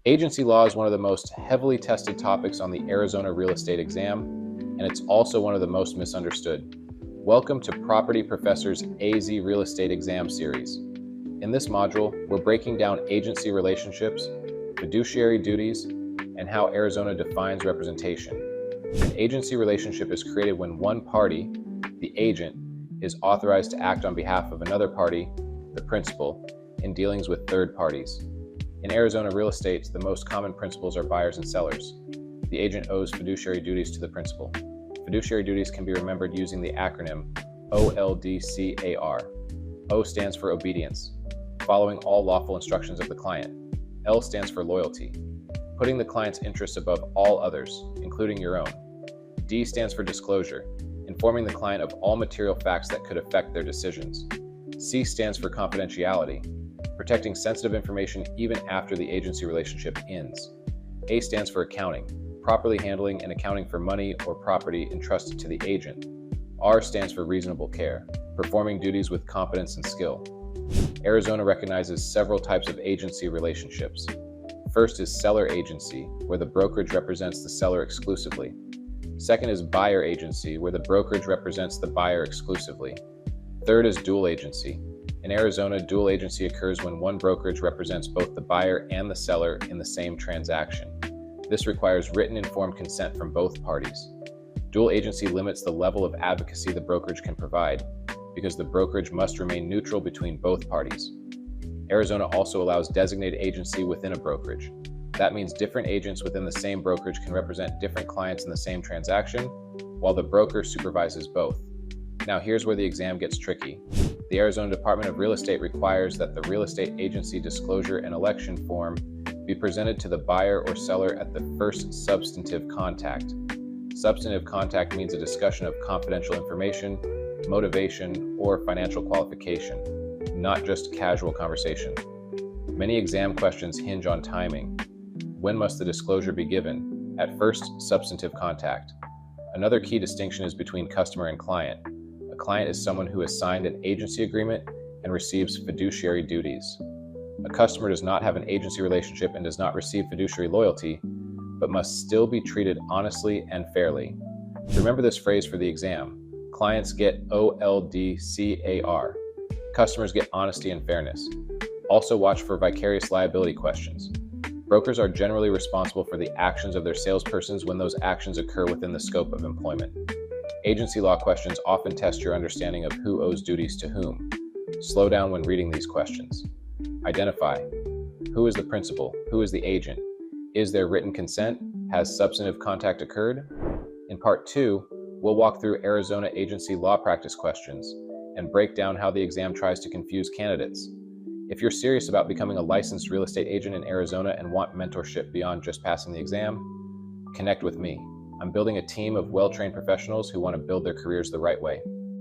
Agency law is one of the most heavily tested topics on the Arizona real estate exam, and it's also one of the most misunderstood. Welcome to Property Professor's AZ Real Estate Exam Series. In this module, we're breaking down agency relationships, fiduciary duties, and how Arizona defines representation. An agency relationship is created when one party, the agent, is authorized to act on behalf of another party, the principal, in dealings with third parties. In Arizona real estate, the most common principals are buyers and sellers. The agent owes fiduciary duties to the principal. Fiduciary duties can be remembered using the acronym OLDCAR. O stands for obedience, following all lawful instructions of the client. L stands for loyalty, putting the client's interests above all others, including your own. D stands for disclosure, informing the client of all material facts that could affect their decisions. C stands for confidentiality, protecting sensitive information even after the agency relationship ends. A stands for accounting, properly handling and accounting for money or property entrusted to the agent. R stands for reasonable care, performing duties with competence and skill. Arizona recognizes several types of agency relationships. First is seller agency, where the brokerage represents the seller exclusively. Second is buyer agency, where the brokerage represents the buyer exclusively. Third is dual agency. In Arizona, dual agency occurs when one brokerage represents both the buyer and the seller in the same transaction. This requires written informed consent from both parties. Dual agency limits the level of advocacy the brokerage can provide because the brokerage must remain neutral between both parties. Arizona also allows designated agency within a brokerage. That means different agents within the same brokerage can represent different clients in the same transaction, while the broker supervises both. Now here's where the exam gets tricky. The Arizona Department of Real Estate requires that the real estate agency disclosure and election form be presented to the buyer or seller at the first substantive contact. Substantive contact means a discussion of confidential information, motivation, or financial qualification, not just casual conversation. Many exam questions hinge on timing. When must the disclosure be given? At first substantive contact. Another key distinction is between customer and client. A client is someone who has signed an agency agreement and receives fiduciary duties. A customer does not have an agency relationship and does not receive fiduciary loyalty, but must still be treated honestly and fairly. Remember this phrase for the exam. Clients get OLDCAR. Customers get honesty and fairness. Also watch for vicarious liability questions. Brokers are generally responsible for the actions of their salespersons when those actions occur within the scope of employment. Agency law questions often test your understanding of who owes duties to whom. Slow down when reading these questions. Identify. Who is the principal? Who is the agent? Is there written consent? Has substantive contact occurred? In part 2, we'll walk through Arizona agency law practice questions and break down how the exam tries to confuse candidates. If you're serious about becoming a licensed real estate agent in Arizona and want mentorship beyond just passing the exam, connect with me. I'm building a team of well-trained professionals who want to build their careers the right way.